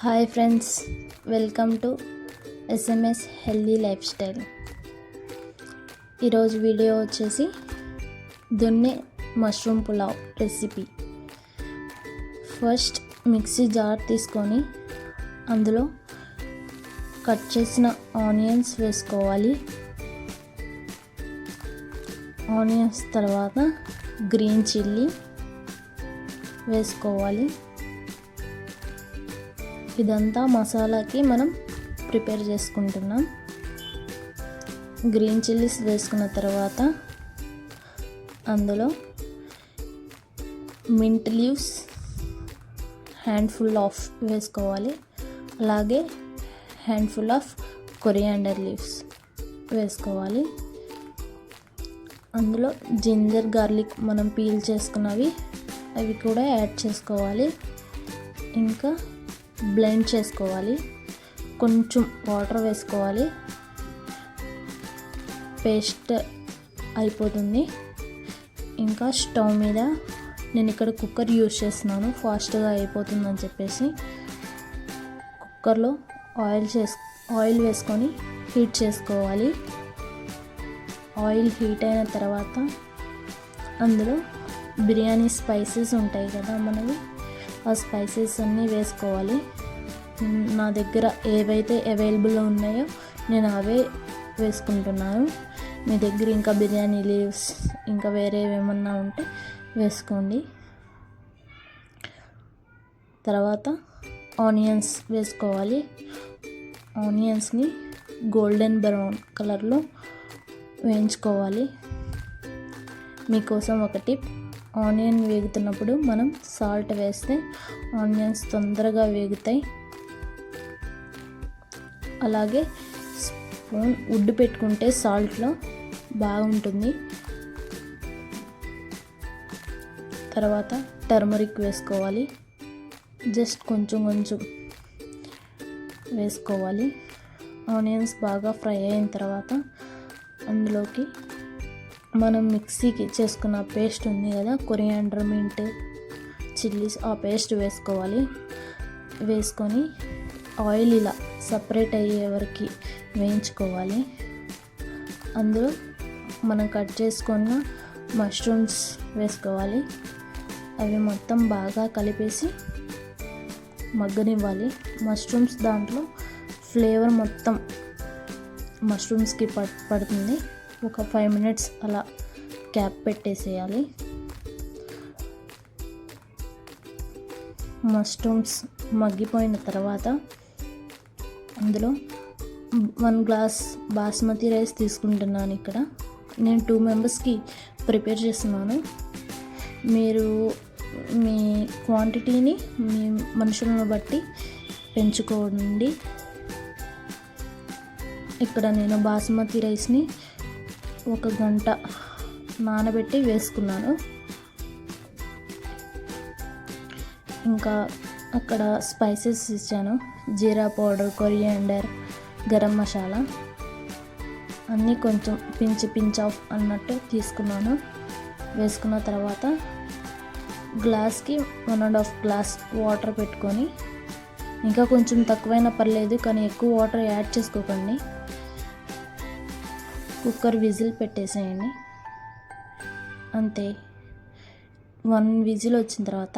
Hi friends, welcome to SMS healthy life style. ఈరోజు video వచ్చేసి దున్నే mushroom pulao recipe. First mixie jar తీసుకొని అందులో కట్ చేసిన ఆనియన్స్ వేసుకోవాలి. ఆనియన్స్ తర్వాత గ్రీన్ చిల్లీ వేసుకోవాలి. ఇదంతా మసాలాకి మనం ప్రిపేర్ చేసుకుంటున్నాం. గ్రీన్ చిల్లీస్ వేసుకున్న తర్వాత అందులో మింట్ లీవ్స్ హ్యాండ్ఫుల్ ఆఫ్ వేసుకోవాలి. అలాగే హ్యాండ్ఫుల్ ఆఫ్ కొరియాండర్ లీవ్స్ వేసుకోవాలి. అందులో జింజర్ గార్లిక్ మనం పీల్ చేసుకున్నవి అవి కూడా యాడ్ చేసుకోవాలి. ఇంకా బ్లెండ్ చేసుకోవాలి. కొంచెం వాటర్ వేసుకోవాలి. పేస్ట్ అయిపోతుంది. ఇంకా స్టవ్ మీద నేను ఇక్కడ కుక్కర్ యూజ్ చేస్తున్నాను, ఫాస్ట్గా అయిపోతుందని చెప్పేసి. కుక్కర్లో ఆయిల్ వేసుకొని హీట్ చేసుకోవాలి. ఆయిల్ హీట్ అయిన తర్వాత అందులో బిర్యానీ స్పైసెస్ ఉంటాయి కదా మనవి, ఆ స్పైసెస్ అన్నీ వేసుకోవాలి. నా దగ్గర ఏవైతే అవైలబుల్ ఉన్నాయో నేను అవే వేసుకుంటున్నాను. మీ దగ్గర ఇంకా బిర్యానీ లీవ్స్ ఇంకా వేరే ఏమన్నా ఉంటే వేసుకోండి. తర్వాత ఆనియన్స్ వేసుకోవాలి. ఆనియన్స్ని గోల్డెన్ బ్రౌన్ కలర్లో వేయించుకోవాలి. మీకోసం ఒక టిప్, ఆనియన్ వేగుతున్నప్పుడు మనం సాల్ట్ వేస్తే ఆనియన్స్ తొందరగా వేగుతాయి. అలాగే స్పూన్ ఉడ్డు పెట్టుకుంటే సాల్ట్లో బాగుంటుంది. తర్వాత టర్మరిక్ వేసుకోవాలి. జస్ట్ కొంచెం వేసుకోవాలి. ఆనియన్స్ బాగా ఫ్రై అయిన తర్వాత అందులోకి మనం మిక్సీకి చేసుకున్న పేస్ట్ ఉంది కదా, కొరియాండర్, మింట్, చిల్లీస్, ఆ పేస్ట్ వేసుకోవాలి. వేసుకొని ఆయిల్ ఇలా సపరేట్ అయ్యే వరకు వేయించుకోవాలి. అందులో మనం కట్ చేసుకున్న మష్రూమ్స్ వేసుకోవాలి. అవి మొత్తం బాగా కలిపేసి మగ్గనివ్వాలి. మష్రూమ్స్ దాంట్లో ఫ్లేవర్ మొత్తం మష్రూమ్స్కి పడుతుంది. ఒక 5 minutes అలా క్యాప్ పెట్టేసేయాలి. మష్రూమ్స్ మగ్గిపోయిన తర్వాత అందులో 1 glass బాస్మతి రైస్ తీసుకుంటున్నాను. ఇక్కడ నేను 2 members ప్రిపేర్ చేస్తున్నాను. మీరు మీ క్వాంటిటీని మీ మనుషులను బట్టి పెంచుకోండి. ఇక్కడ నేను బాస్మతి రైస్ని 1 గంట నానబెట్టి వేసుకున్నాను. ఇంకా అక్కడ స్పైసెస్ ఇచ్చాను, జీరా పౌడర్, కొరియాండర్, గరం మసాలా అన్నీ కొంచెం పించ్ ఆఫ్ అన్నట్టు తీసుకున్నాను. వేసుకున్న తర్వాత గ్లాస్కి 1.5 glass వాటర్ పెట్టుకొని, ఇంకా కొంచెం తక్కువైనా పర్లేదు కానీ ఎక్కువ వాటర్ యాడ్ చేసుకోకండి. కుక్కర్ విజిల్ పెట్టేసేయండి. అంతే. 1 విజిల్ వచ్చిన తర్వాత